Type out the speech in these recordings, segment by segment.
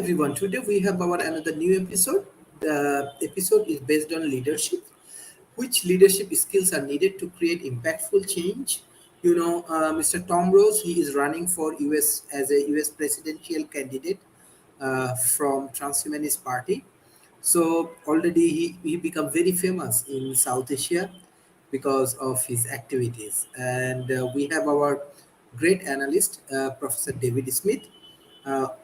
everyone. Today we have our another new episode. The episode is based on leadership. Which leadership skills are needed to create impactful change? Mr. Tom Rose, he is running for US as a US presidential candidate from Transhumanist Party. So already he become very famous in South Asia because of his activities. And we have our great analyst, Professor David Smith.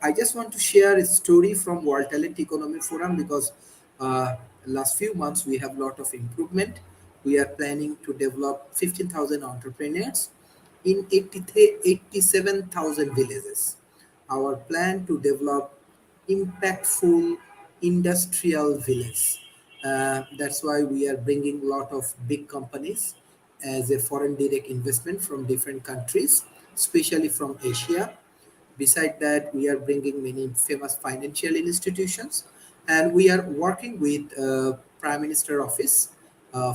I just want to share a story from World Talent Economy Forum because uh, last few months we have a lot of improvement. We are planning to develop 15,000 entrepreneurs in 87,000 villages. Our plan to develop impactful industrial village. That's why we are bringing a lot of big companies as a foreign direct investment from different countries, especially from Asia. Beside that, we are bringing many famous financial institutions, and we are working with Prime Minister Office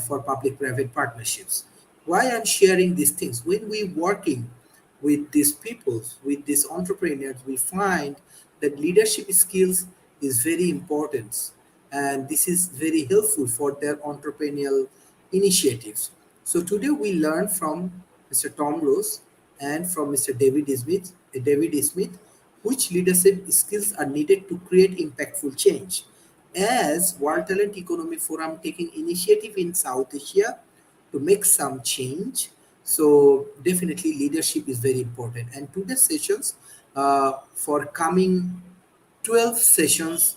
for public-private partnerships. Why I'm sharing these things? When we working with these people, with these entrepreneurs, we find that leadership skills is very important, and this is very helpful for their entrepreneurial initiatives. So today we learn from Mr. Tom Rose and from Mr. David Smith, which leadership skills are needed to create impactful change. As World Talent Economy Forum taking initiative in South Asia to make some change, so definitely leadership is very important. And today's sessions for coming 12 sessions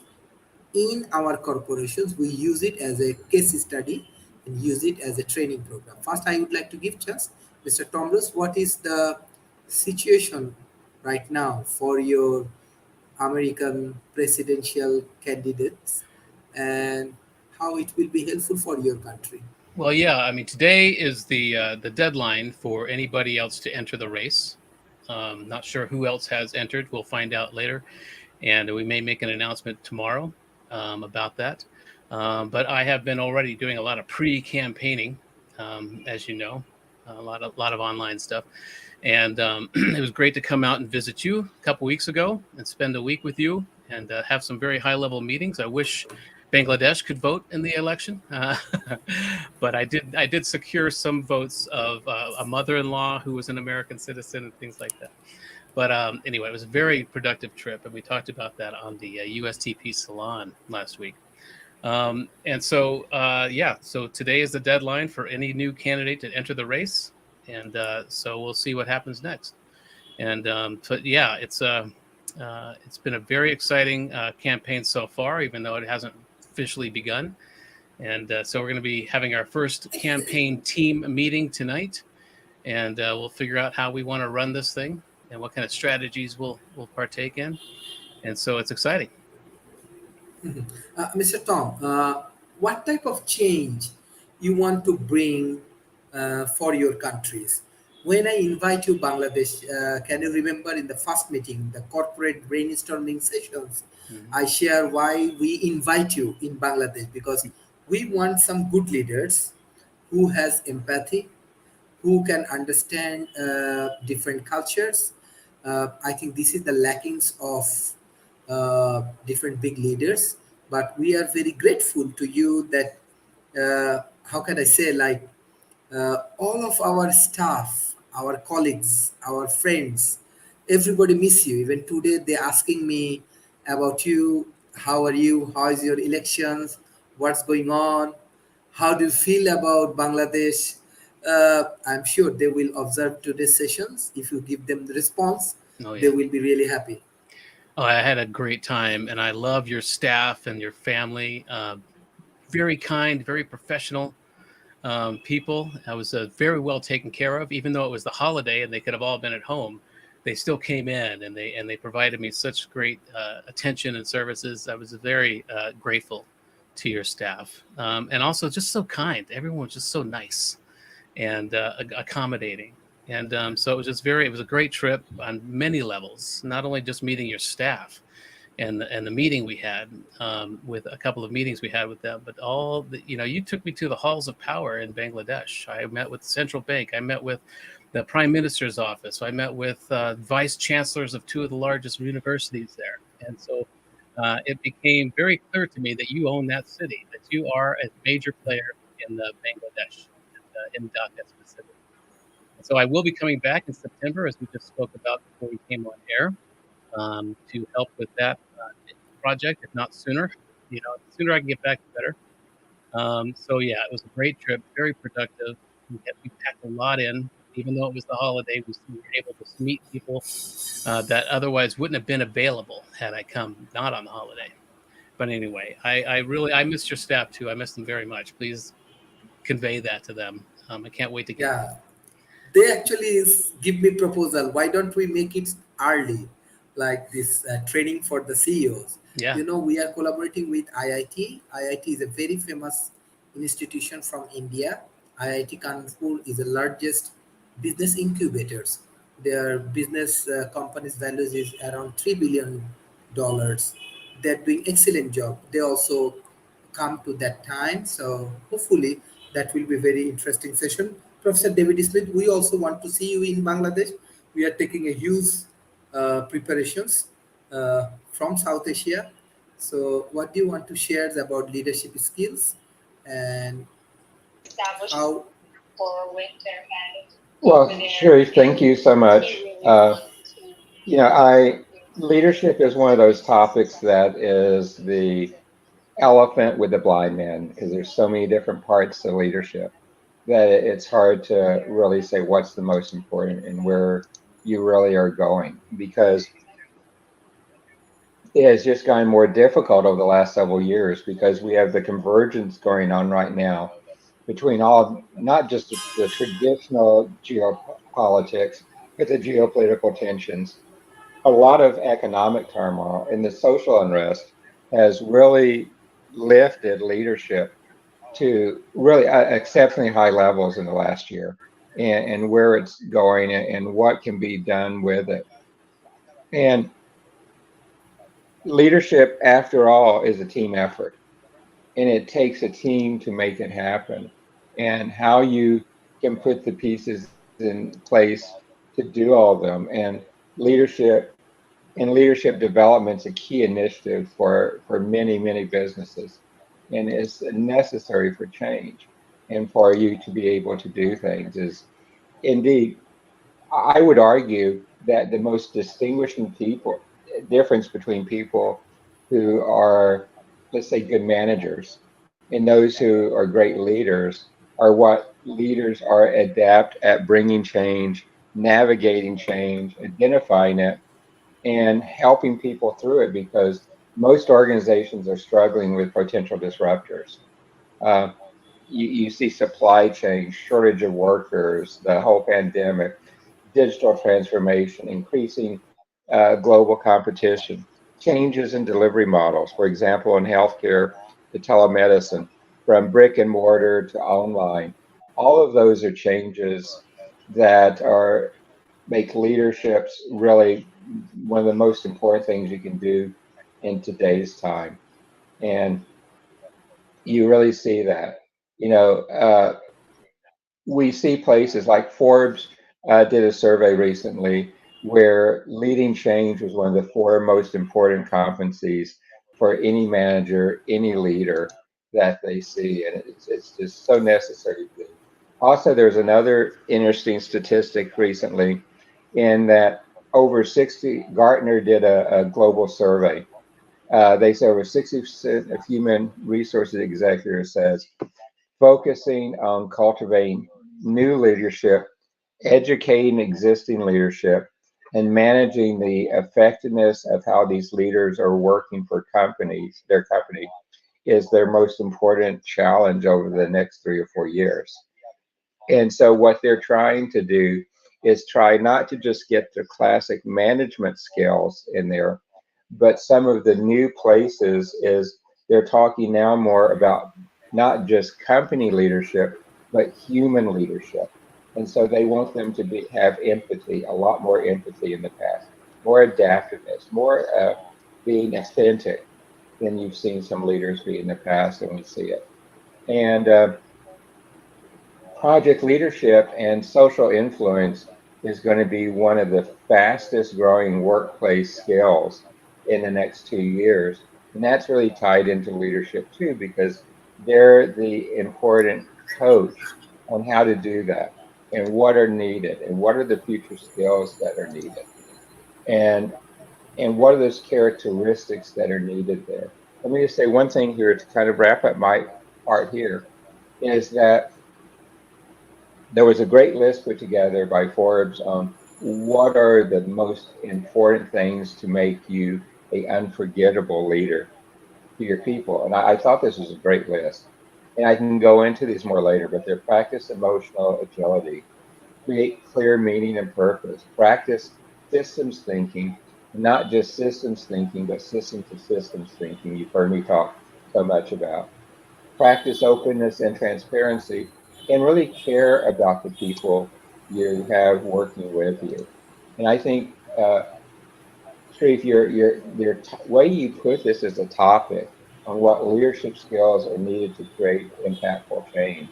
in our corporations, we use it as a case study and use it as a training program. First, I would like to give chance, Mr. Thomas, what is the situation right now for your American presidential candidates and how it will be helpful for your country? Well, yeah, I mean, today is the deadline for anybody else to enter the race. Not sure who else has entered. We'll find out later, and we may make an announcement tomorrow about that. But I have been already doing a lot of pre-campaigning, as you know, a lot of online stuff, and it was great to come out and visit you a couple weeks ago and spend a week with you and have some very high-level meetings. I wish Bangladesh could vote in the election, but I did secure some votes of a mother-in-law who was an American citizen and things like that. But anyway, it was a very productive trip, and we talked about that on the USTP Salon last week. And so, yeah, so today is the deadline for any new candidate to enter the race, and so we'll see what happens next. And but yeah, it's been a very exciting campaign so far, even though it hasn't officially begun. And so we're going to be having our first campaign team meeting tonight, and we'll figure out how we want to run this thing and what kind of strategies we'll partake in. And so it's exciting. Mr. Tom, what type of change you want to bring for your countries? When I invite you Bangladesh, can you remember in the first meeting, the corporate brainstorming sessions, Mhm. I share why we invite you in Bangladesh because we want some good leaders who has empathy, who can understand different cultures. I think this is the lackings of different big leaders. But we are very grateful to you that, how can I say, like all of our staff, our colleagues, our friends, everybody miss you. Even today, they're asking me about you. How are you? How is your elections? What's going on? How do you feel about Bangladesh? I'm sure they will observe today's sessions. If you give them the response, Oh they yeah. will be really happy. Oh, I had a great time, and I love your staff and your family. Very kind, very professional people. I was very well taken care of, even though it was the holiday and they could have all been at home. They still came in and they provided me such great attention and services. I was very grateful to your staff, and also just so kind. Everyone was just so nice and accommodating. And so it was a great trip on many levels, not only just meeting your staff and the meeting we had with a couple of meetings we had with them, but all the, you took me to the halls of power in Bangladesh. I met with the central bank. I met with the prime minister's office. I met with vice chancellors of two of the largest universities there. And so it became very clear to me that you own that city, that you are a major player in Bangladesh, in Dhaka specifically. And so I will be coming back in September, as we just spoke about before we came on air, to help with that project, if not sooner. The sooner I can get back, the better. So yeah, it was a great trip, very productive. We packed a lot in, even though it was the holiday. We were able to meet people that otherwise wouldn't have been available had I come not on the holiday. But anyway, I really I miss your staff too. I miss them very much. Please convey that to them. I can't wait to get back. Yeah, they actually give me proposal, why don't we make it early, like this training for the CEOs. Yeah, We are collaborating with IIT is a very famous institution from India. IIT Kanpur is the largest business incubators. Their business companies values is around $3 billion. They're doing excellent job. They also come to that time. So hopefully that will be very interesting session. Professor David Smith, we also want to see you in Bangladesh. We are taking a huge preparations from South Asia. So what do you want to share about leadership skills and how? Well, Sharif, thank you so much. I leadership is one of those topics that is the elephant with the blind man because there's so many different parts to leadership that it's hard to really say what's the most important and where you really are going because it has just gotten more difficult over the last several years because we have the convergence going on right now between all, not just the traditional geopolitics, but the geopolitical tensions. A lot of economic turmoil and the social unrest has really lifted leadership to really exceptionally high levels in the last year and where it's going and what can be done with it. And leadership, after all, is a team effort, and it takes a team to make it happen. And how you can put the pieces in place to do all of them, and leadership and leadership development's a key initiative for many businesses, and it's necessary for change and for you to be able to do things. Is indeed, I would argue that the most distinguishing difference between people who are, let's say, good managers and those who are great leaders are what leaders are adept at bringing change, navigating change, identifying it, and helping people through it because most organizations are struggling with potential disruptors. Uh, you see supply chain, shortage of workers, the whole pandemic, digital transformation, increasing global competition, changes in delivery models, for example, in healthcare to telemedicine, from brick and mortar to online. All of those are changes that are make leaderships really one of the most important things you can do in today's time. And you really see that. You know, we see places like Forbes did a survey recently where leading change was one of the four most important competencies for any manager, any leader that they see. And it's just so necessary to do. Also, there's another interesting statistic recently in that over 60, Gartner did a global survey. They say over 60% of human resources executives says focusing on cultivating new leadership, educating existing leadership, and managing the effectiveness of how these leaders are working for companies, their company, is their most important challenge over the next 3 or 4 years. And so, what they're trying to do is try not to just get the classic management skills in there, but some of the new places is they're talking now more about not just company leadership, but human leadership. And so they want them to have empathy, a lot more empathy in the past, more adaptiveness, more being authentic than you've seen some leaders be in the past, and we see it. And project leadership and social influence is going to be one of the fastest growing workplace skills in the next 2 years. And that's really tied into leadership too, because they're the important coach on how to do that and what are needed and what are the future skills that are needed. And and what are those characteristics that are needed there? Let me just say one thing here to kind of wrap up my part here is that there was a great list put together by Forbes on what are the most important things to make you a unforgettable leader to your people. And I thought this was a great list. And I can go into these more later, but they're practice emotional agility, create clear meaning and purpose, practice systems thinking, not just systems thinking, but system to systems thinking. You've heard me talk so much about. Practice openness and transparency, and really care about the people you have working with you. And I think, Sharif, way you put this as a topic on what leadership skills are needed to create impactful change,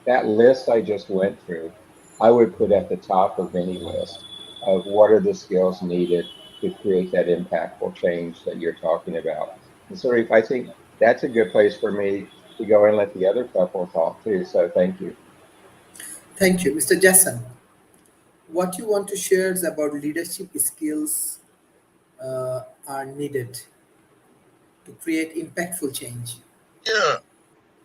that list I just went through, I would put at the top of any list of what are the skills needed to create that impactful change that you're talking about. And Sharif, I think that's a good place for me to go and let the other couple talk too. So thank you. Thank you, Mr. Jason. What you want to share is about leadership skills are needed to create impactful change. Yeah.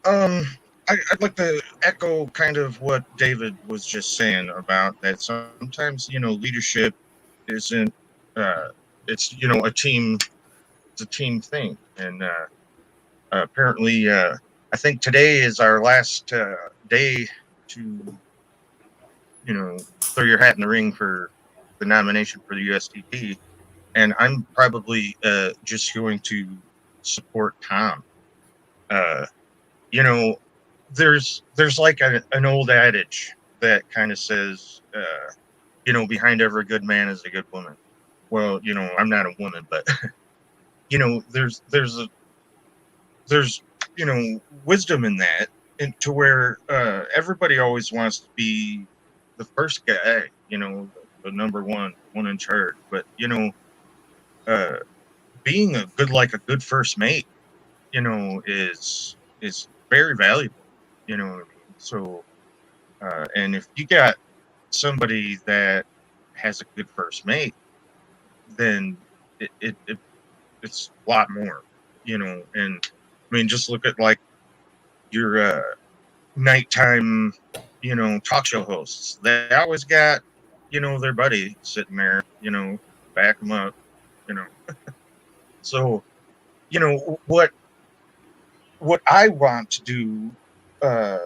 Um, I'd like to echo kind of what David was just saying about that. Sometimes, leadership isn't, uh, it's, it's a team thing. And apparently, I think today is our last day to, throw your hat in the ring for the nomination for the USDP. And I'm probably just going to support Tom. Uh, you know, there's like an old adage that kind of says, behind every good man is a good woman. Well, I'm not a woman, but there's wisdom in that, and to where everybody always wants to be the first guy, the number one in charge. But uh, being a good first mate, is very valuable. You know what I mean? So, and if you got somebody that has a good first mate, then it's a lot more. And I mean, just look at like your nighttime, talk show hosts. They always got, their buddy sitting there, back them up, you know. So, what I want to do uh,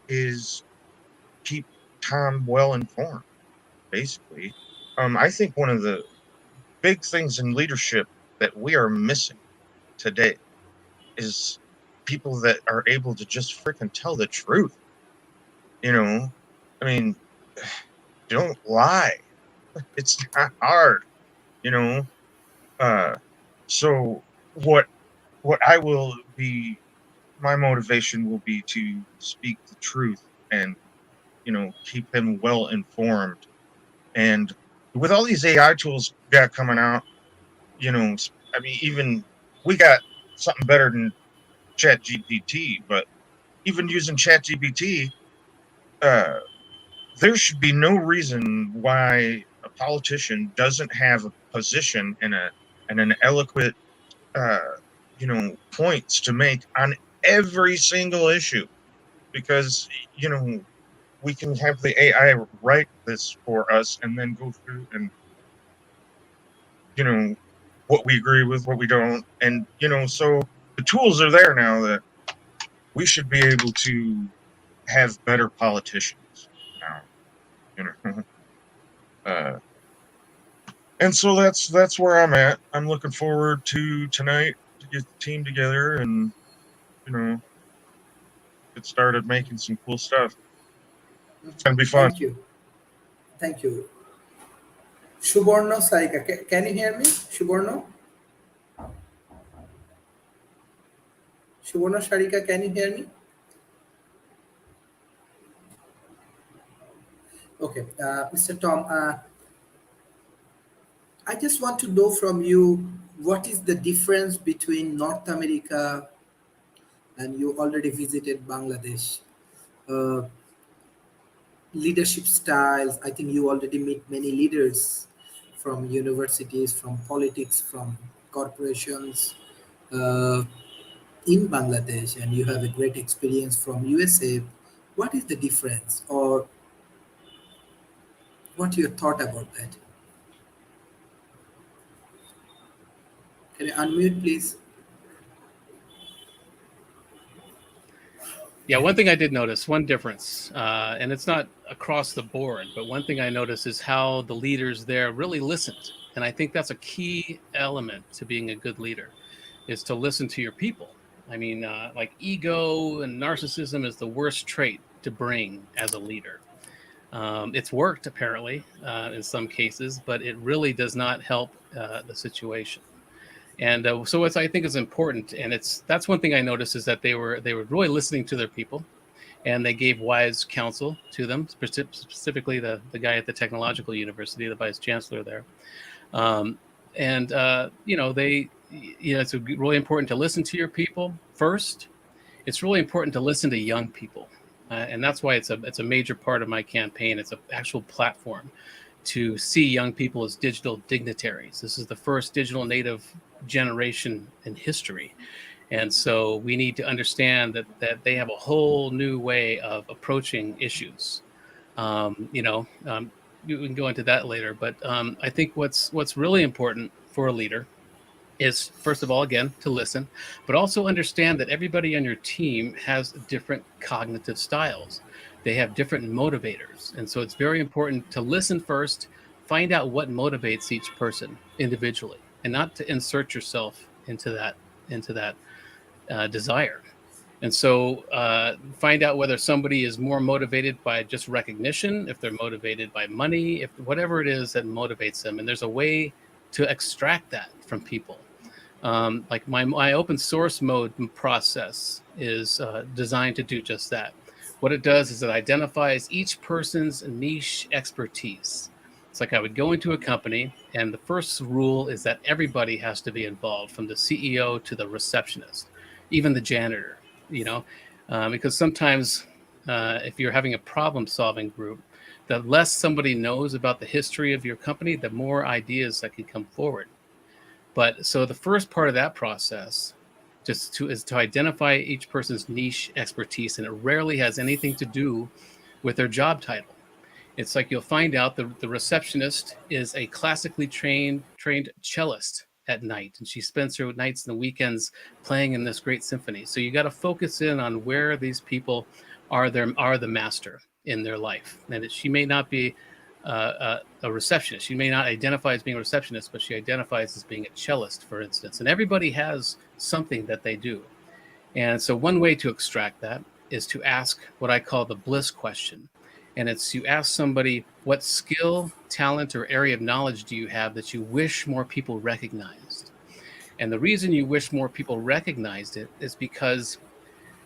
is keep Tom well informed, basically. I think one of the big things in leadership that we are missing today is people that are able to just freaking tell the truth. You know, I mean, don't lie. It's not hard. You know. Uh, so what what I will be my motivation will be to speak the truth and keep them well informed. And with all these AI tools got coming out, I mean, even we got something better than Chat GPT, but even using Chat GPT, uh, there should be no reason why a politician doesn't have a position and an eloquent, uh, points to make on every single issue, because we can have the AI write this for us and then go through and you know what we agree with, what we don't, and so the tools are there now that we should be able to have better politicians now. You know, uh, and so that's where I'm at. I'm looking forward to tonight to get the team together and you know get started making some cool stuff. It's gonna be fun. Thank you. Thank you. Shuborno Sarika, can you hear me? Shuborno? Shuborno Sarika, can you hear me? Okay, Mr. Tom, I just want to know from you what is the difference between North America, and you already visited Bangladesh? Uh, Leadership styles. I think you already meet many leaders from universities, from politics, from corporations uh, in Bangladesh, and you have a great experience from USA. What is the difference, or what your thought about that? Can you unmute, please? Yeah, one thing I did notice, one difference, and it's not across the board, but one thing I noticed is how the leaders there really listened. And I think that's a key element to being a good leader, is to listen to your people. I mean, like ego and narcissism is the worst trait to bring as a leader. It's worked apparently in some cases, but it really does not help the situation. And so what I think is important, and that's one thing I noticed, is that they were really listening to their people, and they gave wise counsel to them, specifically the guy at the technological university, the vice chancellor there. Um, and it's really important to listen to your people first. It's really important to listen to young people, and that's why it's a major part of my campaign. It's an actual platform to see young people as digital dignitaries. This is the first digital native generation in history. And so we need to understand that they have a whole new way of approaching issues. Um, you know, um, we can go into that later, but I think what's really important for a leader is, first of all, again, to listen, but also understand that everybody on your team has different cognitive styles. They have different motivators. And so it's very important to listen first, find out what motivates each person individually, and not to insert yourself into that desire. And so find out whether somebody is more motivated by just recognition, if they're motivated by money, if whatever it is that motivates them. And there's a way to extract that from people. Like my open source mode process is designed to do just that. What it does is it identifies each person's niche expertise. It's like I would go into a company, and the first rule is that everybody has to be involved, from the CEO to the receptionist, even the janitor, you know, because sometimes if you're having a problem solving group, the less somebody knows about the history of your company, the more ideas that can come forward. But so the first part of that process is to identify each person's niche expertise, and it rarely has anything to do with their job title. It's like you'll find out the receptionist is a classically trained cellist at night, and she spends her nights and the weekends playing in this great symphony. So you got to focus in on where these people are the master in their life, and she may not be a receptionist. She may not identify as being a receptionist, but she identifies as being a cellist, for instance. And everybody has something that they do. And so one way to extract that is to ask what I call the bliss question. And it's you ask somebody, what skill, talent, or area of knowledge do you have that you wish more people recognized? And the reason you wish more people recognized it is because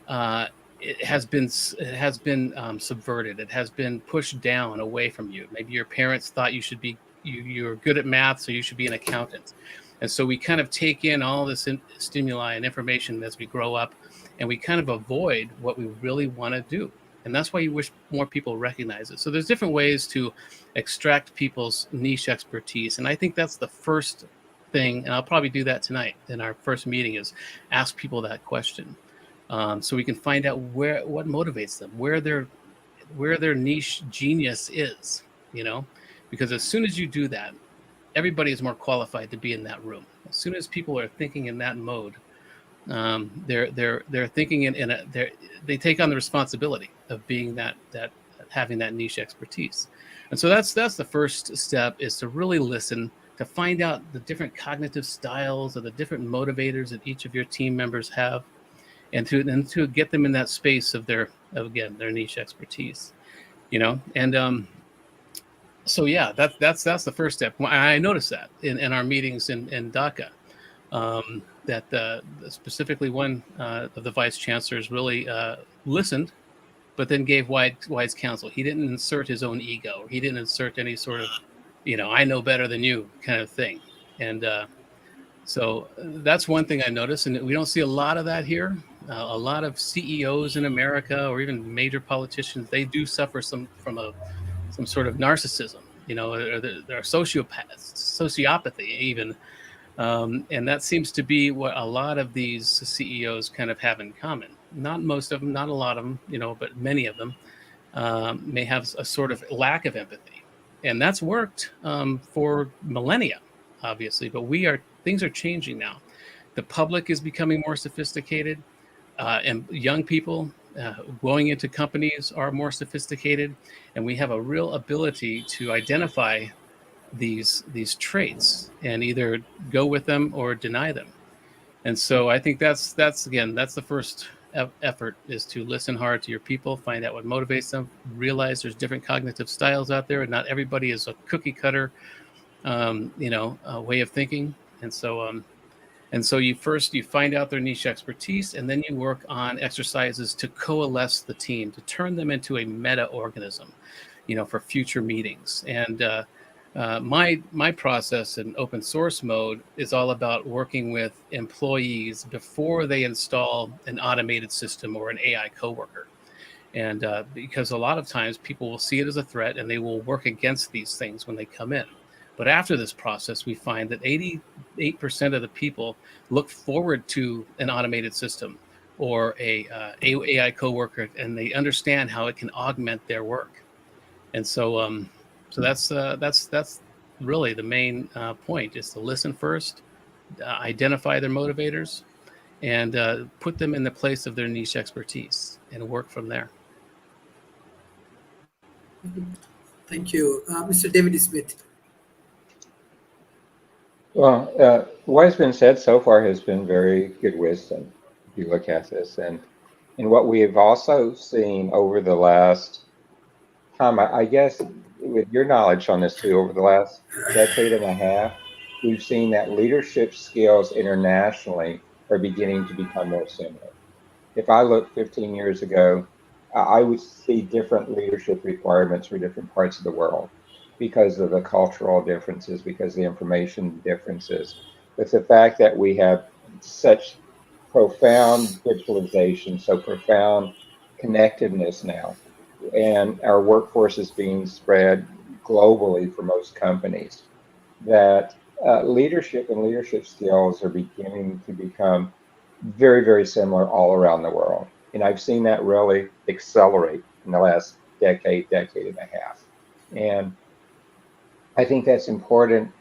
it has been subverted. It has been pushed down away from you. Maybe your parents thought you're good at math, so you should be an accountant. And so we kind of take in all this stimuli and information as we grow up, and we kind of avoid what we really want to do. And that's why you wish more people recognize it. So there's different ways to extract people's niche expertise. And I think that's the first thing, and I'll probably do that tonight in our first meeting, is ask people that question. So we can find out what motivates them, where their niche genius is, you know, because as soon as you do that, everybody is more qualified to be in that room. As soon as people are thinking in that mode, they're thinking they take on the responsibility of being that having that niche expertise. And so that's the first step, is to really listen, to find out the different cognitive styles or the different motivators that each of your team members have, and to get them in that space of their niche expertise, you know. And so yeah, that's the first step. I noticed that in our meetings in Dhaka, that specifically one of the vice chancellors really listened, but then gave wise counsel. He didn't insert his own ego. He didn't insert any sort of, I know better than you kind of thing. And So that's one thing I noticed, and we don't see a lot of that here. A lot of CEOs in America, or even major politicians, they do suffer some sort of narcissism, or they're sociopaths, sociopathy even, and that seems to be what a lot of these CEOs kind of have in common. Not most of them, not a lot of them, but many of them may have a sort of lack of empathy, and that's worked for millennia, obviously. But things are changing now. The public is becoming more sophisticated, and young people going into companies are more sophisticated, and we have a real ability to identify these traits and either go with them or deny them. And so I think that's again, that's the first effort, is to listen hard to your people, find out what motivates them, realize there's different cognitive styles out there, and not everybody is a cookie cutter way of thinking. And so you find out their niche expertise, and then you work on exercises to coalesce the team, to turn them into a meta organism, for future meetings. And my process in open source mode is all about working with employees before they install an automated system or an AI coworker. And because a lot of times people will see it as a threat and they will work against these things when they come in. But after this process, we find that 88% of the people look forward to an automated system or a AI coworker, and they understand how it can augment their work. And so that's really the main point, is to listen first, identify their motivators, and put them in the place of their niche expertise, and work from there. Thank you. Mr. David Smith. Well, what has been said so far has been very good wisdom, if you look at this. And what we have also seen over the last time, I guess, with your knowledge on this too, over the last decade and a half, we've seen that leadership skills internationally are beginning to become more similar. If I look 15 years ago, I would see different leadership requirements for different parts of the world because of the cultural differences, because of the information differences. But the fact that we have such profound digitalization, so profound connectedness now, and our workforce is being spread globally for most companies, that leadership and leadership skills are beginning to become very, very similar all around the world. And I've seen that really accelerate in the last decade and a half. And I think that's important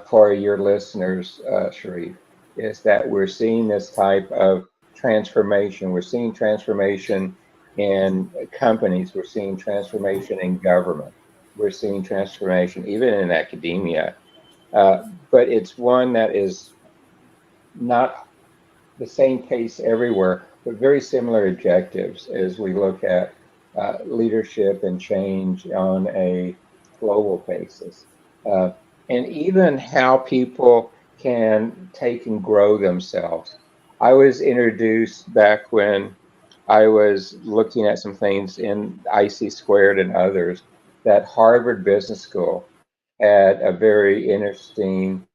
for your listeners, Sharif, is that we're seeing this type of transformation. We're seeing transformation in companies. We're seeing transformation in government. We're seeing transformation even in academia. But it's one that is not the same pace everywhere, but very similar objectives as we look at leadership and change on a global basis. And even how people can take and grow themselves. I was introduced back when I was looking at some things in IC Squared and others, that Harvard Business School had a very interesting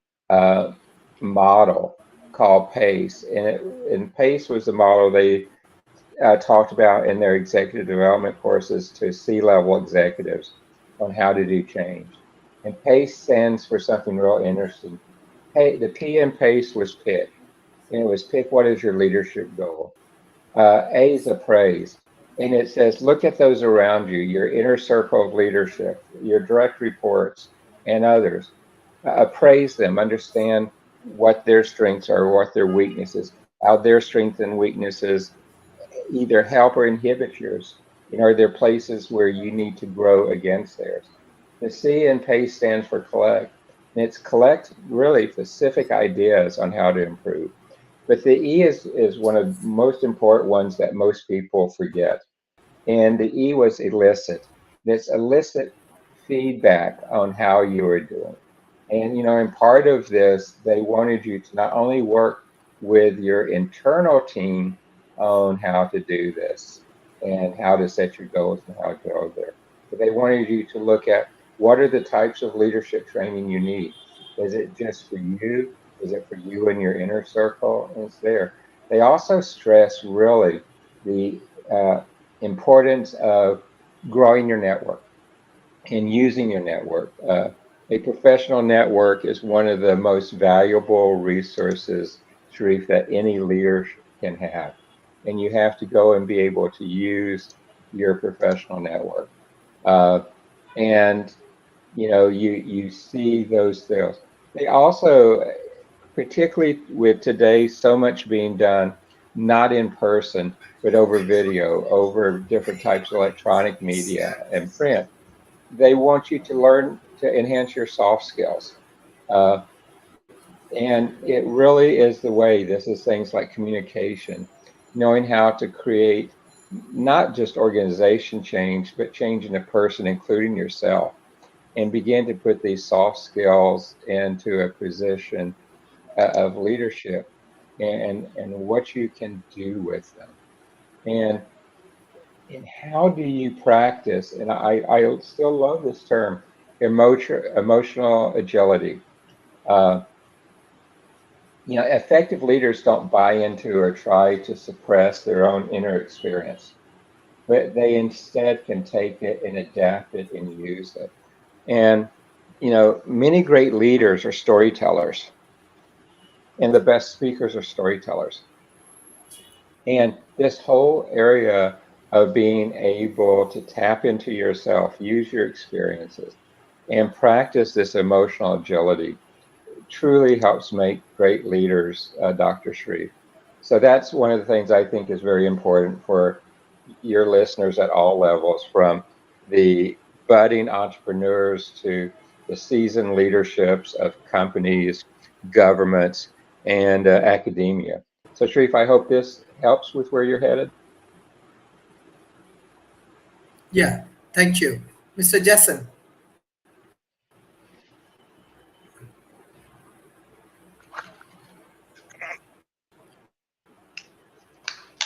model called PACE. And PACE was the model they talked about in their executive development courses to C-level executives on how to do change. And PACE stands for something real interesting. Hey, the P in PACE was pick. And it was pick, what is your leadership goal? A is appraise. And it says, look at those around you, your inner circle of leadership, your direct reports, and others. Appraise them, understand what their strengths are, what their weaknesses, how their strengths and weaknesses either help or inhibit yours. Are there places where you need to grow against theirs? The C in PACE stands for collect, and it's collect really specific ideas on how to improve. But the E is one of the most important ones that most people forget. And the E was elicit. This elicit feedback on how you are doing. And, in part of this, they wanted you to not only work with your internal team on how to do this and how to set your goals and how to go there, but they wanted you to look at what are the types of leadership training you need. Is it just for you? Is it for you and your inner circle? And it's there. They also stress really the importance of growing your network and using your network. A professional network is one of the most valuable resources, Sharif, that any leader can have. And you have to go and be able to use your professional network. Uh, and you see those things. They also, particularly with today, so much being done not in person, but over video, over different types of electronic media and print. They want you to learn to enhance your soft skills. Uh, and it really is the way. This is things like communication, knowing how to create not just organization change, but change in a person, including yourself, and begin to put these soft skills into a position of leadership and what you can do with them. And and how do you practice? And I still love this term, emotional agility. Uh, effective leaders don't buy into or try to suppress their own inner experience, but they instead can take it and adapt it and use it. And, many great leaders are storytellers, and the best speakers are storytellers. And this whole area of being able to tap into yourself, use your experiences, and practice this emotional agility truly helps make great leaders, Dr. Shreve. So that's one of the things I think is very important for your listeners at all levels, from the budding entrepreneurs to the seasoned leaderships of companies, governments, and academia. So, Sharif, I hope this helps with where you're headed. Yeah, thank you. Mr. Jason,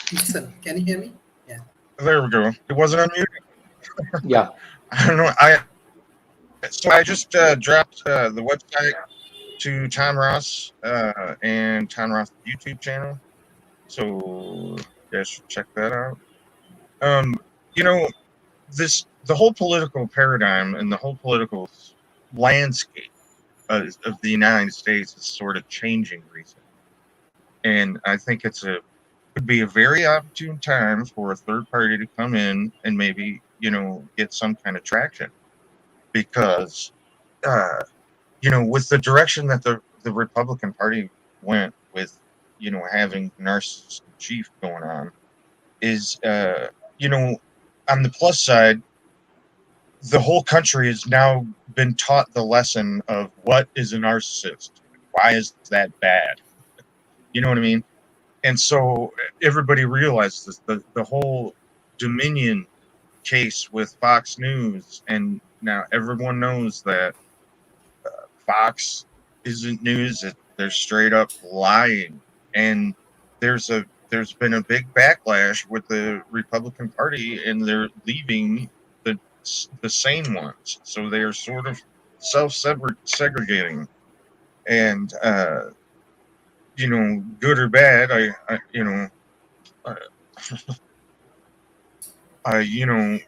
Jason, can you hear me? Yeah. There we go. It wasn't unmuted. Yeah. I don't know. I just dropped the website to Tom Ross and Tom Ross YouTube channel. So you guys should check that out. Um, you know, the whole political paradigm and the whole political landscape of the United States is sort of changing recently, and I think could be a very opportune time for a third party to come in and maybe get some kind of traction because uh, with the direction that the Republican Party went with having narcissist chief going on is you know on the plus side, the whole country has now been taught the lesson of what is a narcissist, why is that bad, you know what I mean? And so everybody realizes the whole Dominion case with Fox News, and now everyone knows that Fox isn't news; they're straight up lying. And there's been a big backlash with the Republican Party, and they're leaving the sane ones, so they are sort of self-segregating. And good or bad, I uh, I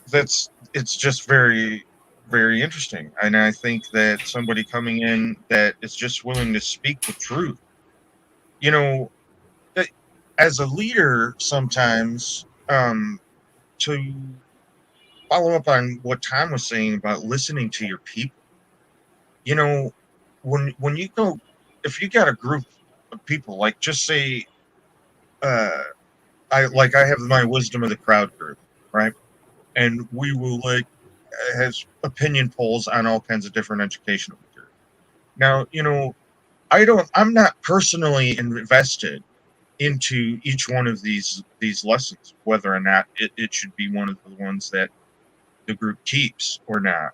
that's it's just very, very interesting. And I think that somebody coming in that is just willing to speak the truth, you know eh, as a leader sometimes, to follow up on what Tom was saying about listening to your people, you know when you go, if you got a group of people, like, just say, uh I have my wisdom of the crowd group, right? And we will, like, has opinion polls on all kinds of different educational material. Now, I'm not personally invested into each one of these lessons, whether or not it should be one of the ones that the group keeps or not.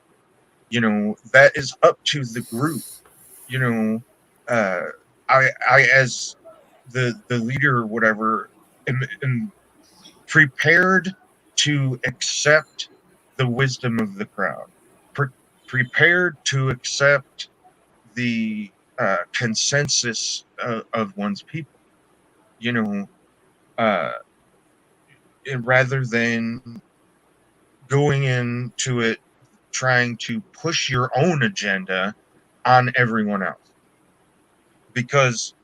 That is up to the group. You know, uh, I as the leader or whatever am prepared to accept the wisdom of the crowd, pre- prepared to accept the consensus of one's people. You know, uh, rather than going into it trying to push your own agenda on everyone else. Because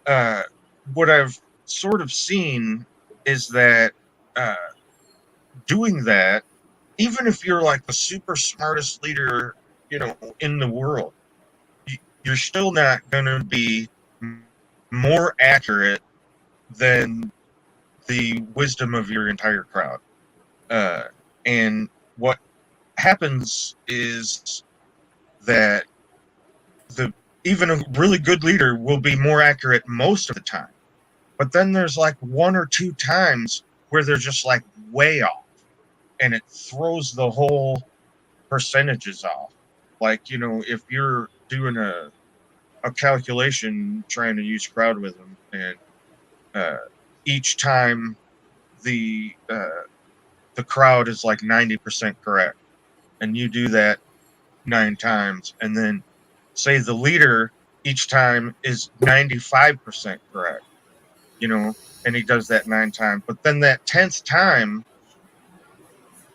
uh, what I've sort of seen is that uh, doing that, even if you're like the super smartest leader, you know, in the world, you're still not going to be more accurate than the wisdom of your entire crowd. And what happens is that the even a really good leader will be more accurate most of the time. But then there's like one or two times where they're just like way off, and it throws the whole percentages off. Like, you know, if you're doing a calculation trying to use crowd wisdom, and uh, each time the uh, the crowd is like 90% correct, and you do that 9 times, and then say the leader each time is 95% correct, you know, and he does that 9 times, but then that 10th time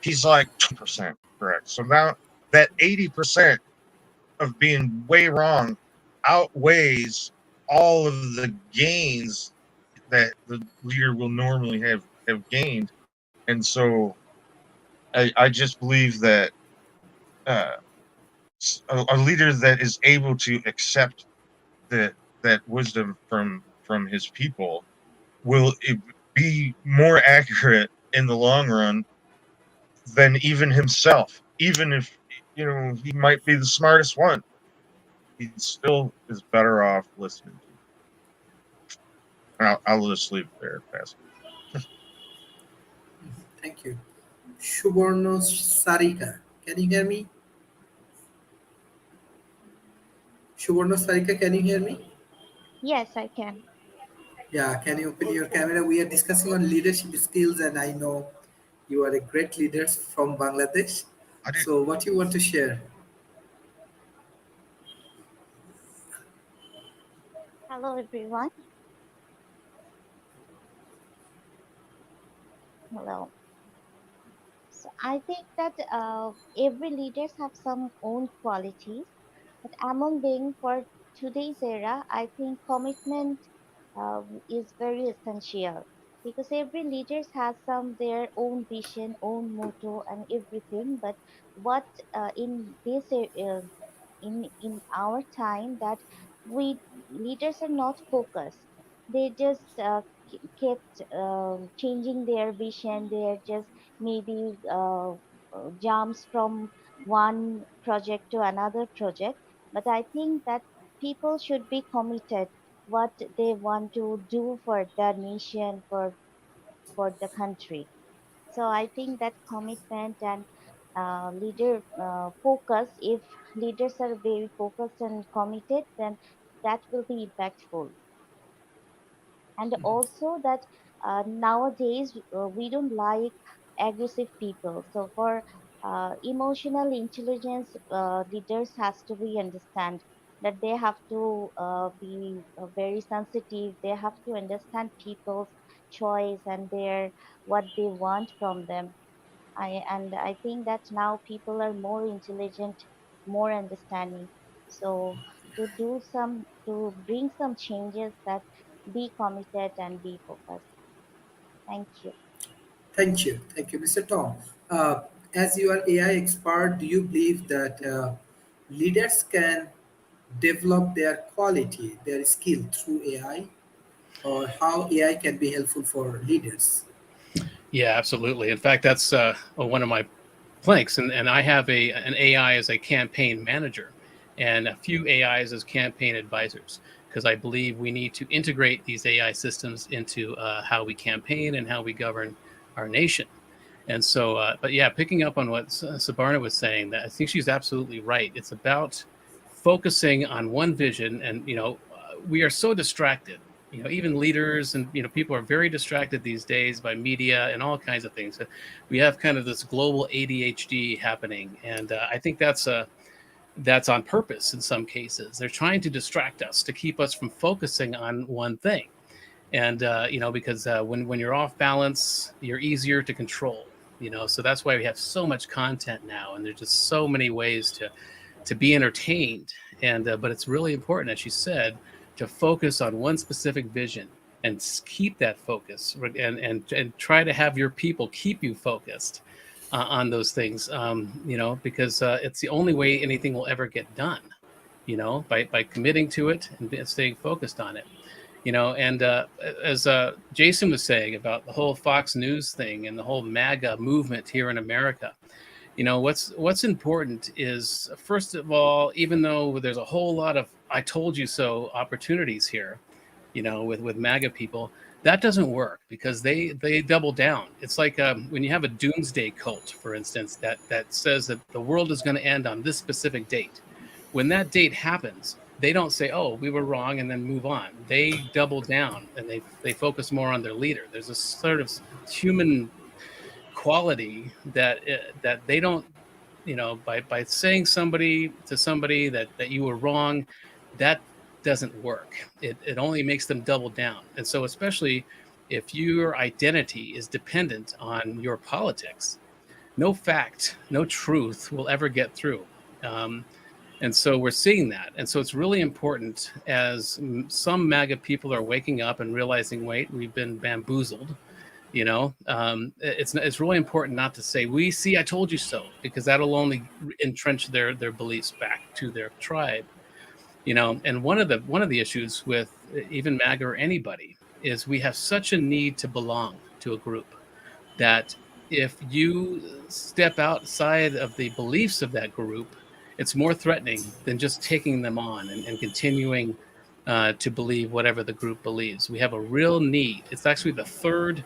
he's like 2% correct. So now that 80% of being way wrong outweighs all of the gains that the leader will normally have gained. And so I just believe that uh, a leader that is able to accept that wisdom from his people will be more accurate in the long run than even himself. Even if, you know, he might be the smartest one, he still is better off listening to it. I'll just leave it there, pass. Thank you. Suborno Sarika, can you hear me? Suborno Sarika, can you hear me? Yes, I can. Yeah, can you open your camera? We are discussing on leadership skills, and I know you are a great leader from Bangladesh. I did. So, what you want to share? Hello, everyone. Hello. So I think that every leaders have some own qualities, but among them for today's era, I think commitment is very essential because every leaders has some their own vision, own motto, and everything. But what in this in our time that we leaders are not focused, they just kept changing their vision, they're just maybe jumps from one project to another project. But I think that people should be committed what they want to do for the nation, for the country. So I think that commitment and leader focus, if leaders are very focused and committed, then that will be impactful. And also that nowadays we don't like aggressive people. So for emotional intelligence, leaders has to be understand that they have to be very sensitive. They have to understand people's choice and their what they want from them. I think that now people are more intelligent, more understanding. So to bring some changes, that be committed and be focused. Thank you. Thank you, Mr. Tom. As you are AI expert, do you believe that leaders can develop their quality, their skill through AI, or how AI can be helpful for leaders? Yeah, absolutely. In fact, that's one of my planks, and I have an AI as a campaign manager, and a few AIs as campaign advisors, because I believe we need to integrate these AI systems into how we campaign and how we govern our nation. And so, but yeah, picking up on what Sabarna was saying, that I think she's absolutely right. It's about focusing on one vision, and we are so distracted. Even leaders and people are very distracted these days by media and all kinds of things. We have kind of this global ADHD happening, and I think that's that's on purpose in some cases. They're trying to distract us to keep us from focusing on one thing. And because when you're off balance, you're easier to control. So that's why we have so much content now, and there's just so many ways to be entertained. And but it's really important, as you said, to focus on one specific vision and keep that focus, and try to have your people keep you focused on those things. Because it's the only way anything will ever get done. By committing to it and staying focused on it. And as Jason was saying about the whole Fox News thing and the whole MAGA movement here in America, what's important is, first of all, even though there's a whole lot of "I told you so" opportunities here, with MAGA people, that doesn't work because they double down. It's like when you have a doomsday cult, for instance, that says that the world is going to end on this specific date. When that date happens, they don't say, "Oh, we were wrong," and then move on. They double down and they focus more on their leader. There's a sort of human quality that they don't, by saying to somebody that you were wrong, that doesn't work. It only makes them double down. And so, especially if your identity is dependent on your politics, no fact, no truth will ever get through. And so we're seeing that. And so it's really important, as some MAGA people are waking up and realizing, wait, we've been bamboozled. It's really important not to say, I told you so, because that'll only entrench their beliefs back to their tribe. And one of the issues with even MAGA or anybody is we have such a need to belong to a group that if you step outside of the beliefs of that group, it's more threatening than just taking them on and continuing to believe whatever the group believes. We have a real need. It's actually the third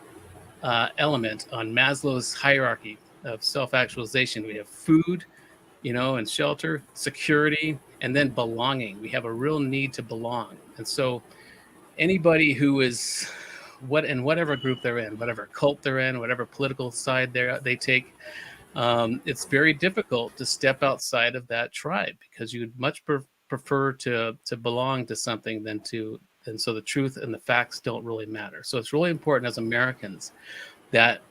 element on Maslow's hierarchy of self-actualization. We have food, and shelter, security, and then belonging. We have a real need to belong. And so anybody who is in whatever group they're in, whatever cult they're in, whatever political side they take, it's very difficult to step outside of that tribe, because you'd much prefer to belong to something and so the truth and the facts don't really matter. So it's really important as Americans that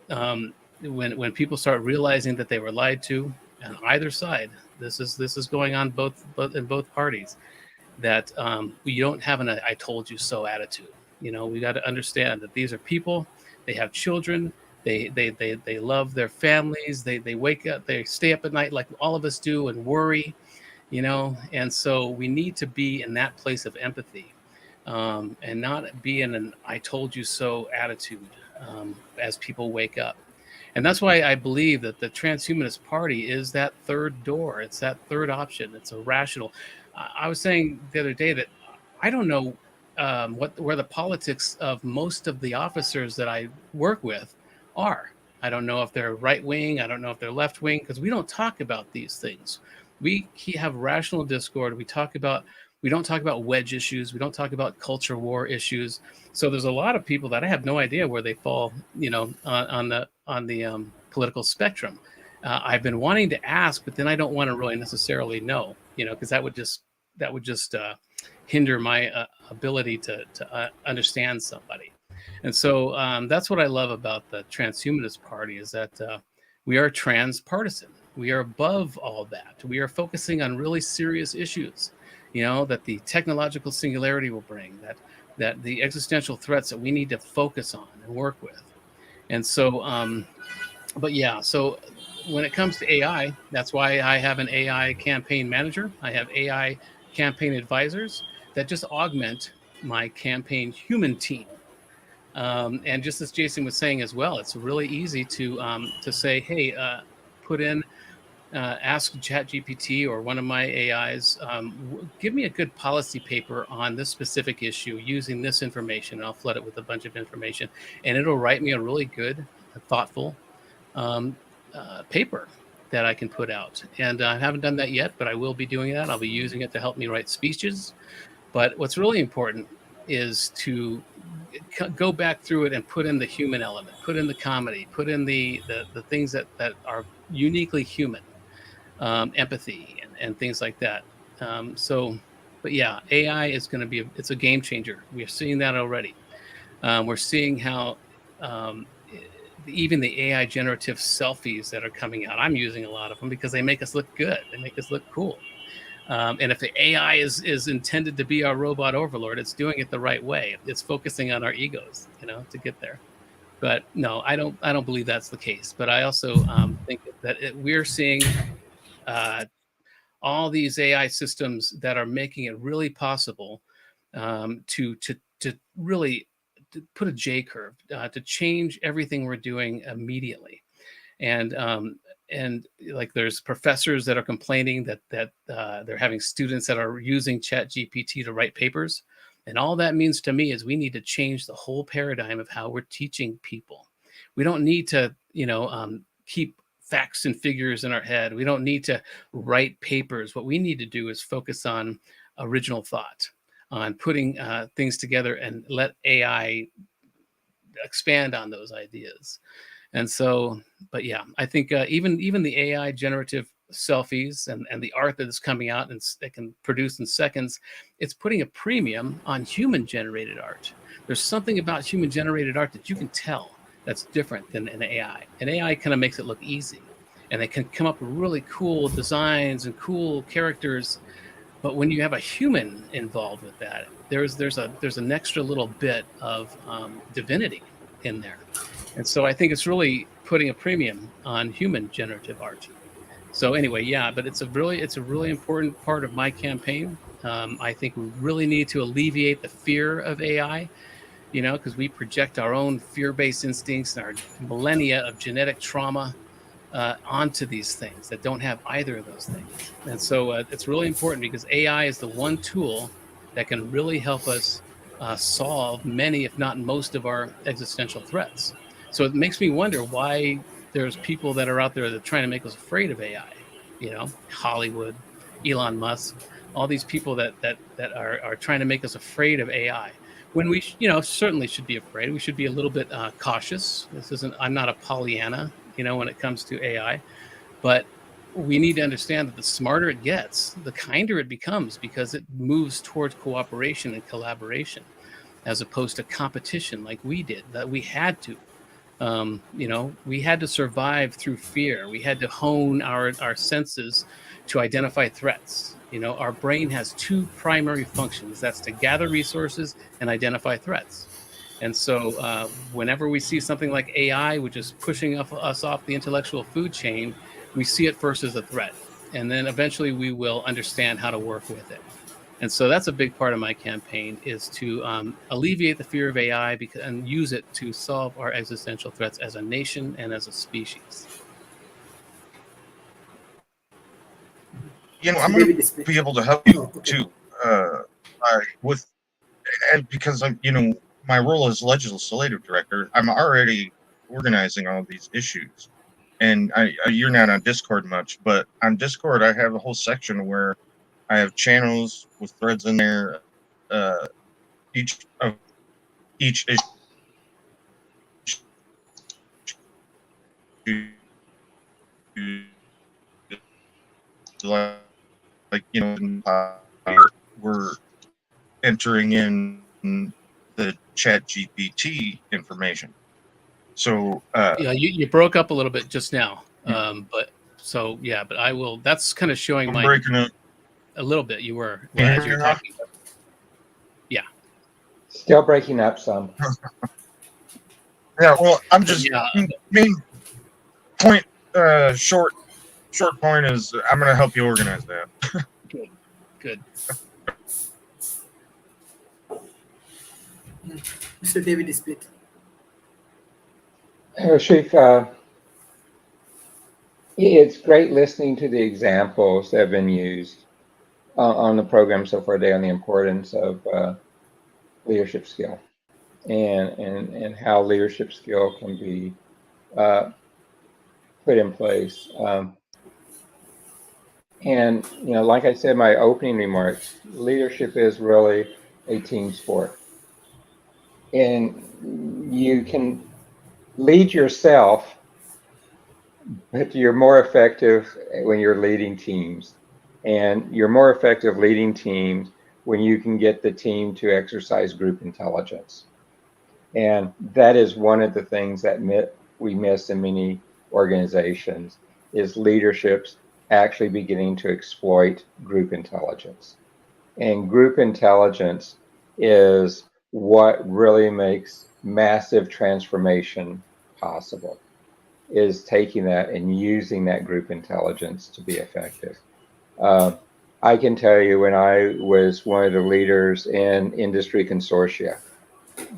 when people start realizing that they were lied to on either side, this is going on both in both parties, that we don't have an "I told you so" attitude. We got to understand that these are people. They have children. They love their families. They wake up. They stay up at night like all of us do and worry. And so we need to be in that place of empathy, and not be in an "I told you so" attitude as people wake up. And that's why I believe that the Transhumanist Party is that third door. It's that third option. It's a rational. I was saying the other day that I don't know where the politics of most of the officers that I work with are. I don't know if they're right wing. I don't know if they're left wing, because we don't talk about these things. We have rational discord. We don't talk about wedge issues. We don't talk about culture war issues. So there's a lot of people that I have no idea where they fall, on the political spectrum. I've been wanting to ask, but then I don't want to really necessarily know, because that would just hinder my ability to understand somebody. And so that's what I love about the Transhumanist Party, is that we are transpartisan. We are above all that. We are focusing on really serious issues, that the technological singularity will bring, that the existential threats that we need to focus on and work with. And so, so when it comes to AI, that's why I have an AI campaign manager. I have AI campaign advisors that just augment my campaign human team. And just as Jason was saying as well, it's really easy to say, hey, put in, ask ChatGPT or one of my AIs, give me a good policy paper on this specific issue using this information. And I'll flood it with a bunch of information, and it'll write me a really good, thoughtful paper that I can put out. And I haven't done that yet, but I will be doing that. I'll be using it to help me write speeches. But what's really important is to go back through it and put in the human element, put in the comedy, put in the things that are uniquely human, empathy and things like that. But yeah, AI is going to be it's a game changer. We're seeing that already. We're seeing how even the AI generative selfies that are coming out. I'm using a lot of them because they make us look good. They make us look cool. And if the AI is intended to be our robot overlord, it's doing it the right way. It's focusing on our egos, to get there. But no, I don't believe that's the case. But I also think that we're seeing all these AI systems that are making it really possible to really to put a J curve, to change everything we're doing immediately. And like there's professors that are complaining that they're having students that are using Chat GPT to write papers. And all that means to me is we need to change the whole paradigm of how we're teaching people. We don't need to, keep facts and figures in our head. We don't need to write papers. What we need to do is focus on original thought, on putting things together and let AI expand on those ideas. And so, but yeah, I think even the AI generative selfies and the art that is coming out and that can produce in seconds, it's putting a premium on human generated art. There's something about human generated art that you can tell that's different than an AI. An AI kind of makes it look easy, and they can come up with really cool designs and cool characters. But when you have a human involved with that, there's an extra little bit of divinity in there. And so I think it's really putting a premium on human generative art. So anyway, yeah, but it's a really important part of my campaign. I think we really need to alleviate the fear of AI, because we project our own fear-based instincts and our millennia of genetic trauma onto these things that don't have either of those things. And so it's really important because AI is the one tool that can really help us solve many, if not most, of our existential threats. So it makes me wonder why there's people that are out there that are trying to make us afraid of AI. Hollywood, Elon Musk, all these people that are trying to make us afraid of AI. When we, certainly should be afraid. We should be a little bit cautious. I'm not a Pollyanna, when it comes to AI, but we need to understand that the smarter it gets, the kinder it becomes, because it moves towards cooperation and collaboration as opposed to competition like we did, that we had to. We had to survive through fear. We had to hone our senses to identify threats. Our brain has two primary functions. That's to gather resources and identify threats. And so whenever we see something like AI, which is pushing us off the intellectual food chain, we see it first as a threat. And then eventually we will understand how to work with it. And so that's a big part of my campaign, is to alleviate the fear of AI and use it to solve our existential threats as a nation and as a species. I'm going to be able to help you too, and because my role as legislative director, I'm already organizing all these issues. And you're not on Discord much, but on Discord I have a whole section where I have channels with threads in there. Each issue, we're entering in the Chat GPT information. So yeah, you broke up a little bit just now, but I will. That's kind of showing I'm breaking up a little bit. You were as you were talking. Yeah, Still breaking up some. Yeah, well, I'm just main point. Short point is I'm going to help you organize that. Good. Mr. David Split. Sharif, it's great listening to the examples that have been used on the program so far today on the importance of leadership skill and how leadership skill can be put in place. And, like I said in my opening remarks, leadership is really a team sport. And you can lead yourself, but you're more effective when you're leading teams. And you're more effective leading teams when you can get the team to exercise group intelligence. And that is one of the things that we miss in many organizations is leaderships actually beginning to exploit group intelligence. And group intelligence is what really makes massive transformation possible, is taking that and using that group intelligence to be effective. Uh, I can tell you when I was one of the leaders in industry consortia,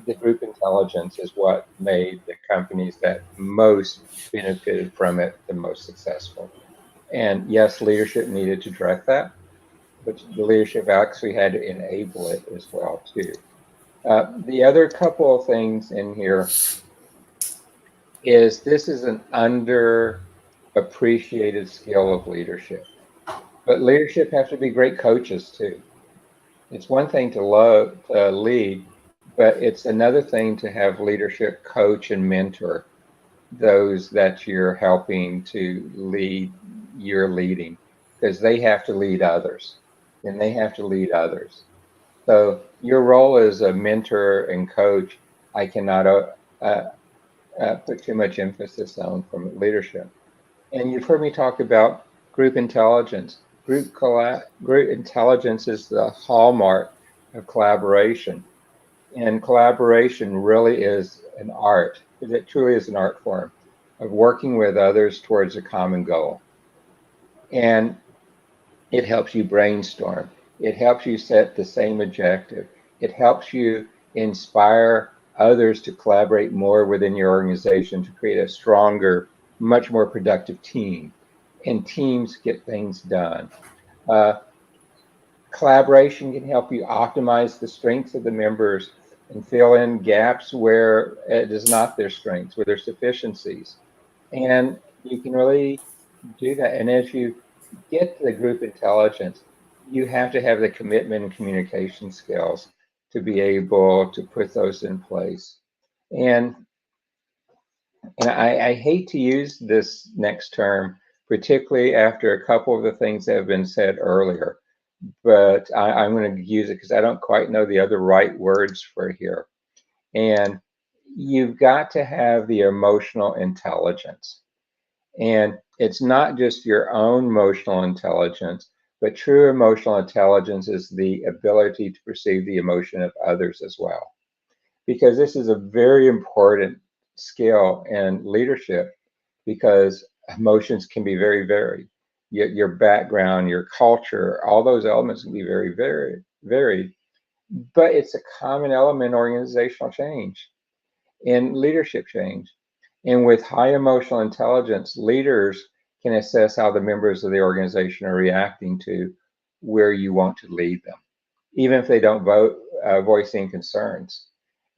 the group intelligence is what made the companies that most benefited from it the most successful. And yes, leadership needed to direct that, but the leadership actually had to enable it as well too. The other couple of things in here is this is an underappreciated skill of leadership, but leadership have to be great coaches too. It's one thing to love to lead, but it's another thing to have leadership coach and mentor those that you're helping to lead, you're leading, because they have to lead others and they have to lead others. So your role as a mentor and coach, I cannot put too much emphasis on from leadership. And you've heard me talk about group intelligence. Group intelligence is the hallmark of collaboration. And collaboration really is an art, because it truly is an art form of working with others towards a common goal. And it helps you brainstorm. It helps you set the same objective. It helps you inspire others to collaborate more within your organization to create a stronger, much more productive team. And teams get things done. Uh, Collaboration can help you optimize the strengths of the members and fill in gaps where it is not their strengths, where there's deficiencies. And you can really do that. And as you get to the group intelligence, you have to have the commitment and communication skills to be able to put those in place. And, I hate to use this next term, particularly after a couple of the things that have been said earlier, but I'm going to use it because I don't quite know the other right words for here. And you've got to have the emotional intelligence. And it's not just your own emotional intelligence, but true emotional intelligence is the ability to perceive the emotion of others as well. Because this is a very important skill in leadership, because emotions can be very varied. Your background, your culture, all those elements can be very varied, but it's a common element in organizational change, in leadership change. And with high emotional intelligence, leaders can assess how the members of the organization are reacting to where you want to lead them, even if they don't voice any concerns.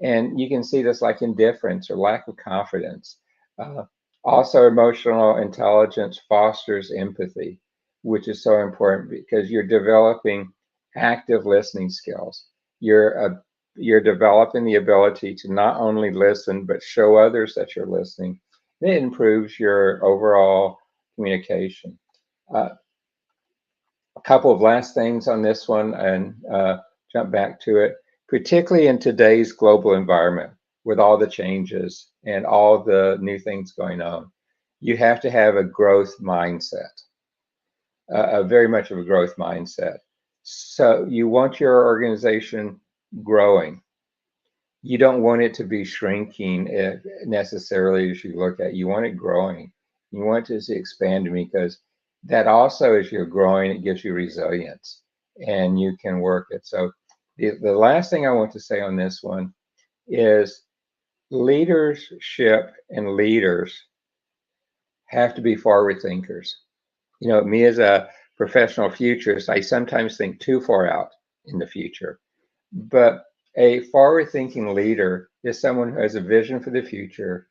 And you can see this like indifference or lack of confidence. Uh, Also, emotional intelligence fosters empathy, which is so important because you're developing active listening skills. You're developing the ability to not only listen but show others that you're listening. It improves your overall communication. Uh, a couple of last things on this one and jump back to it, particularly in today's global environment with all the changes and all the new things going on. You have to have a growth mindset, a very much of a growth mindset. So you want your organization growing. You don't want it to be shrinking necessarily as you look at it. You want it growing. You want it to expand because that also, as you're growing, it gives you resilience and you can work it. So the last thing I want to say on this one is leadership and leaders have to be forward thinkers. You know, me as a professional futurist, I sometimes think too far out in the future. But a forward thinking leader is someone who has a vision for the future.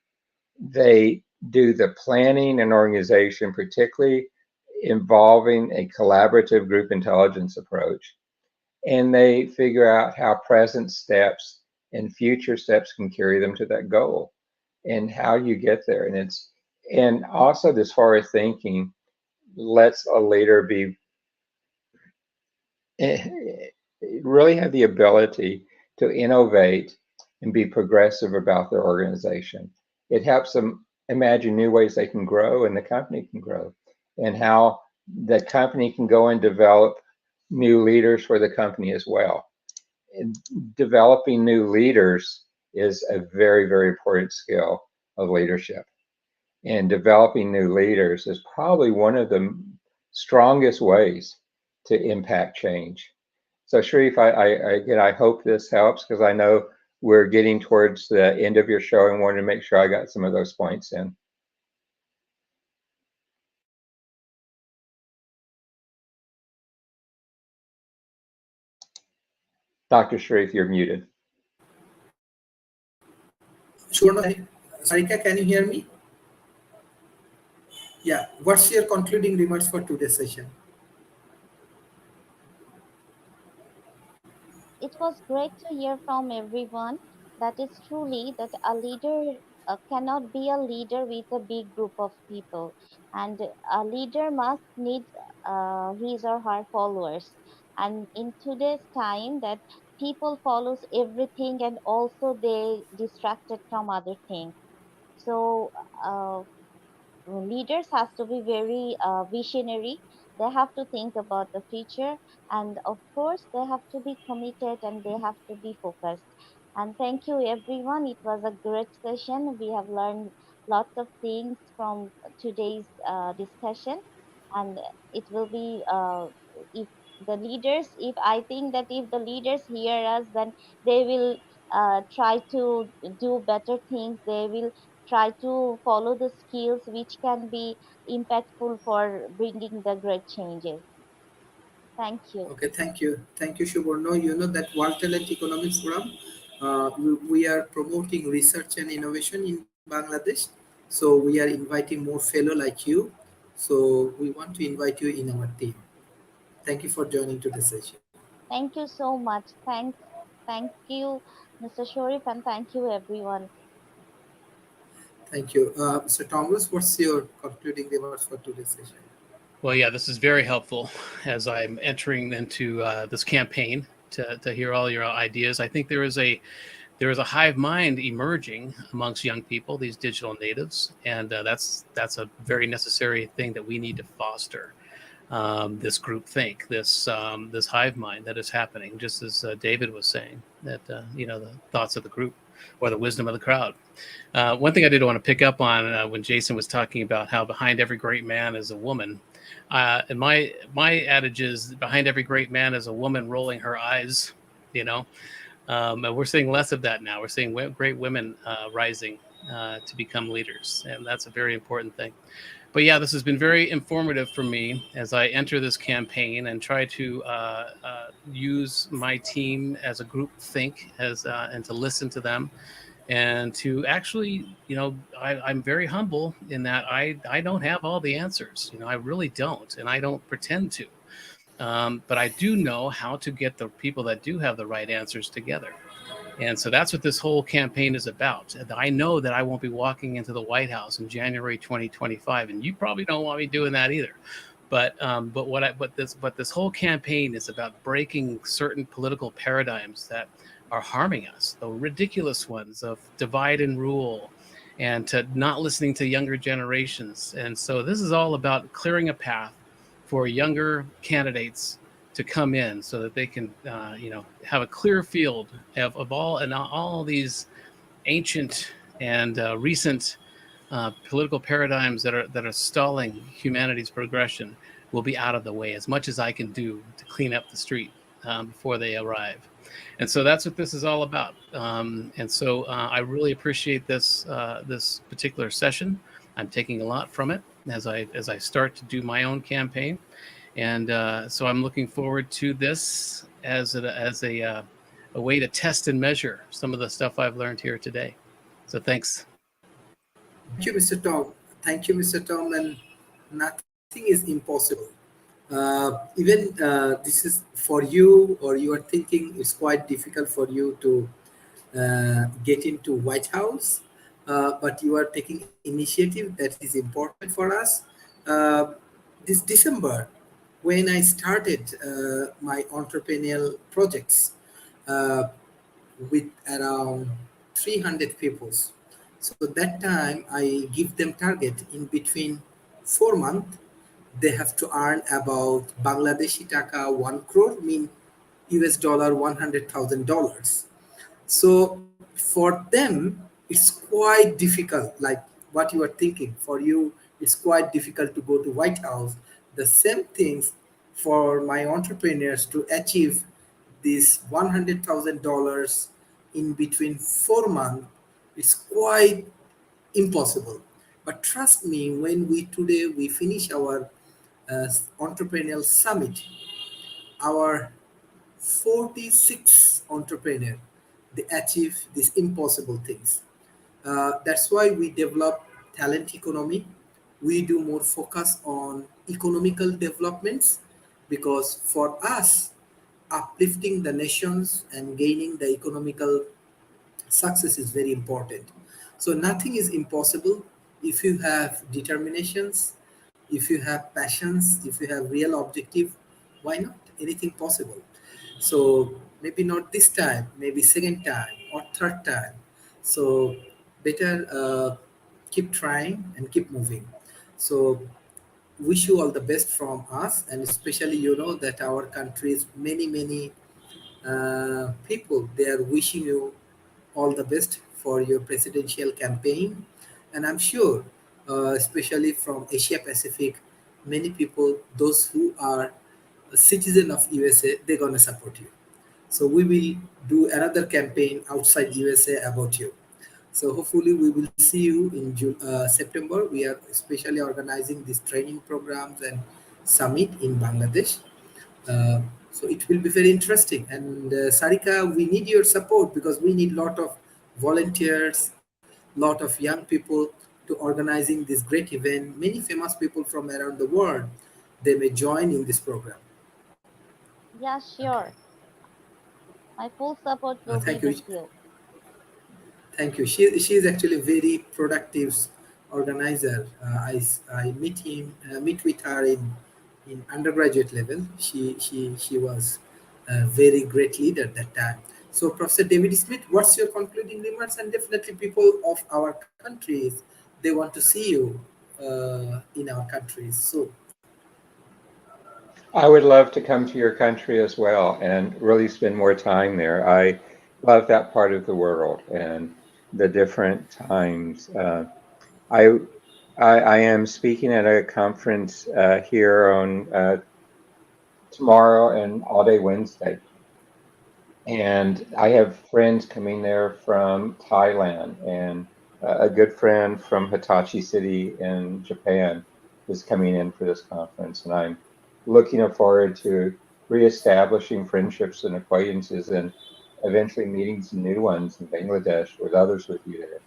They do the planning and organization, particularly involving a collaborative group intelligence approach. And they figure out how present steps and future steps can carry them to that goal and how you get there. And also this forward thinking lets a leader be really have the ability to innovate and be progressive about their organization. It helps them imagine new ways they can grow and the company can grow, and how the company can go and develop new leaders for the company as well. And developing new leaders is a very, very important skill of leadership. And developing new leaders is probably one of the strongest ways to impact change. So Sharif, again, I hope this helps, because I know we're getting towards the end of your show and wanted to make sure I got some of those points in. Dr. Sharif, you're muted. Sure. Sarika, can you hear me? Yeah. What's your concluding remarks for today's session? It was great to hear from everyone that is truly that a leader cannot be a leader with a big group of people, and a leader must need his or her followers. And in today's time that people follows everything and also they distracted from other things. So uh, leaders has to be very visionary. They have to think about the future, and of course they have to be committed and they have to be focused. And thank you everyone, it was a great session. We have learned lots of things from today's discussion. And it will be if the leaders, if I think that if the leaders hear us, then they will try to do better things. They will try to follow the skills which can be impactful for bringing the great changes. Thank you. Okay, thank you, Suborno. You know that World Talent Economics Forum, we are promoting research and innovation in Bangladesh. So we are inviting more fellow like you. So we want to invite you in our team. Thank you for joining to the session. Thank you so much. Thank you, Mr. Sharif, and thank you everyone. Thank you. Mr. Thomas, what's your concluding remarks for today's session? Well, yeah, this is very helpful as I'm entering into this campaign to hear all your ideas. I think there is a hive mind emerging amongst young people, these digital natives, and that's a very necessary thing that we need to foster. This group think, this hive mind that is happening, just as David was saying, that the thoughts of the group or the wisdom of the crowd. One thing I did want to pick up on when Jason was talking about how behind every great man is a woman. And my adage is behind every great man is a woman rolling her eyes, you know. And we're seeing less of that now. We're seeing great women rising to become leaders, and that's a very important thing. But yeah, this has been very informative for me as I enter this campaign and try to use my team as a group think and to listen to them, and to actually, I'm very humble in that I don't have all the answers. I really don't, and I don't pretend to. But I do know how to get the people that do have the right answers together. And so that's what this whole campaign is about. I know that I won't be walking into the White House in January 2025, and you probably don't want me doing that either. But this whole campaign is about breaking certain political paradigms that are harming us, the ridiculous ones of divide and rule, and to not listening to younger generations. And so this is all about clearing a path for younger candidates to come in so that they can, have a clear field of all these ancient and recent political paradigms that are stalling humanity's progression will be out of the way as much as I can do to clean up the street before they arrive. And so that's what this is all about. And so I really appreciate this particular session. I'm taking a lot from it as I start to do my own campaign. And so I'm looking forward to this as a way to test and measure some of the stuff I've learned here today. So thanks. Thank you, Mr. Tom. Thank you, Mr. Tom. And nothing is impossible. Even this is for you, or you are thinking it's quite difficult for you to get into White House, but you are taking initiative that is important for us. This December, when I started my entrepreneurial projects uh, with around 300 peoples. So that time I give them target in between 4 months. They have to earn about Bangladeshi taka 1 crore, mean US dollar $100,000. So for them, it's quite difficult. Like what you are thinking, for you, it's quite difficult to go to White House. The same things for my entrepreneurs to achieve this $100,000 in between 4 months. It's quite impossible. But trust me, when we today we finish our entrepreneurial summit, our 46 entrepreneur they achieve these impossible things. That's why we develop talent economy. We do more focus on economical developments because for us uplifting the nations and gaining the economical success is very important. So nothing is impossible if you have determinations, if you have passions, if you have real objective. Why not? Anything possible. So maybe not this time, maybe second time or third time. So better keep trying and keep moving. So wish you all the best from us, and especially that our country's many people they are wishing you all the best for your presidential campaign. And I'm sure, especially from Asia Pacific, many people, those who are a citizen of USA, they're gonna support you. So we will do another campaign outside USA about you. So hopefully we will see you in September. We are especially organizing these training programs and summit in Bangladesh. Uh, so it will be very interesting. And Sarika, we need your support because we need lot of volunteers, lot of young people to organizing this great event. Many famous people from around the world, they may join in this program. Yeah, Okay. sure. My full support will Thank be you. with you. Thank you. She is actually very productive organizer. I meet with her in undergraduate level. She was a very great leader at that time. So Professor David Smith, what's your concluding remarks? And definitely people of our countries, they want to see you in our countries. So I would love to come to your country as well and really spend more time there. I love that part of the world and the different times. I, I am speaking at a conference here on tomorrow and all day Wednesday. And I have friends coming there from Thailand, and a good friend from Hitachi City in Japan is coming in for this conference. And I'm looking forward to reestablishing friendships and acquaintances and eventually meeting some new ones in Bangladesh with others with you there.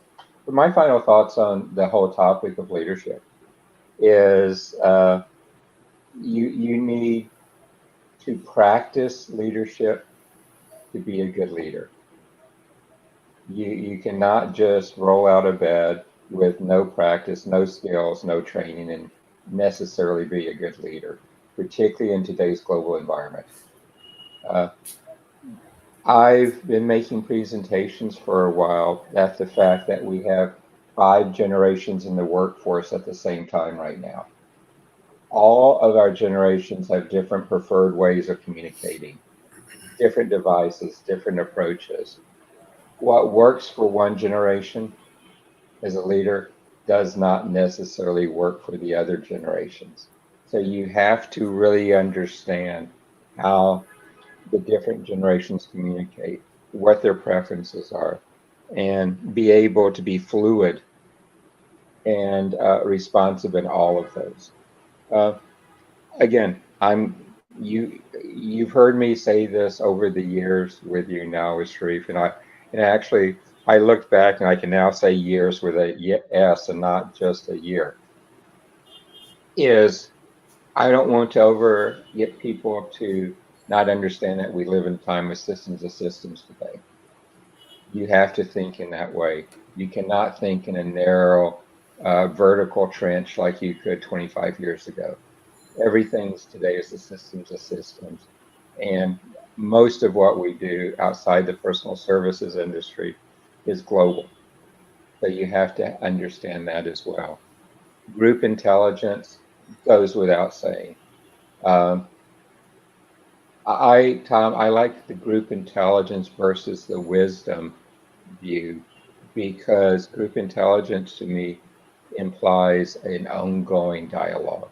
But my final thoughts on the whole topic of leadership is you need to practice leadership to be a good leader. You cannot just roll out of bed with no practice, no skills, no training, and necessarily be a good leader, particularly in today's global environment. Uh, I've been making presentations for a while at the fact that we have 5 generations in the workforce at the same time right now. All of our generations have different preferred ways of communicating, different devices, different approaches. What works for one generation as a leader does not necessarily work for the other generations. So you have to really understand how the different generations communicate, what their preferences are, and be able to be fluid and responsive in all of those. Uh, Again, you've heard me say this over the years with you now, with Sharif, and actually I looked back and I can now say years with a S and not just a year. Is I don't want to over get people to not understand that we live in a time of systems today. You have to think in that way. You cannot think in a narrow vertical trench like you could 25 years ago. Everything's today is the systems of systems. And most of what we do outside the personal services industry is global. So you have to understand that as well. Group intelligence goes without saying. Um, Tom, I like the group intelligence versus the wisdom view because group intelligence to me implies an ongoing dialogue,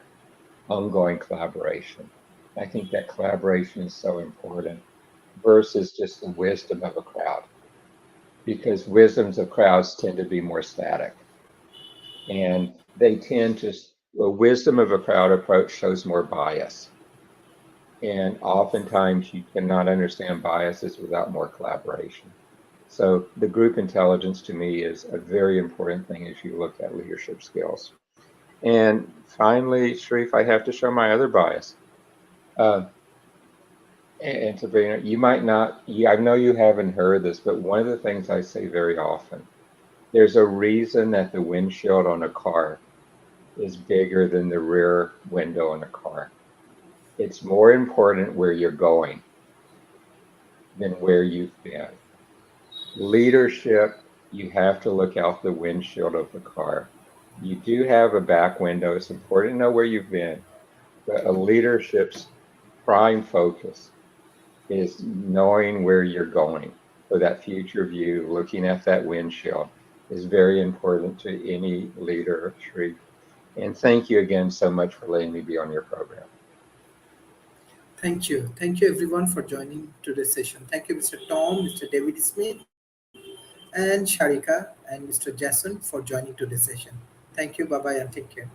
ongoing collaboration. I think that collaboration is so important versus just the wisdom of a crowd because wisdoms of crowds tend to be more static and they tend to, the wisdom of a crowd approach shows more bias. And oftentimes you cannot understand biases without more collaboration. So the group intelligence to me is a very important thing as you look at leadership skills. And finally, Sharif, I have to show my other bias. Uh, and Sabrina, you might not, I know you haven't heard this, but one of the things I say very often, there's a reason that the windshield on a car is bigger than the rear window in a car. It's more important where you're going than where you've been. Leadership, you have to look out the windshield of the car. You do have a back window. It's important to know where you've been, but a leadership's prime focus is knowing where you're going. So that future view, looking at that windshield, is very important to any leader, Sharif. And thank you again so much for letting me be on your program. Thank you. Thank you everyone for joining today's session. Thank you, Mr. Tom, Mr. David Smith, and Sharika and Mr. Jason for joining today's session. Thank you. Bye bye and take care.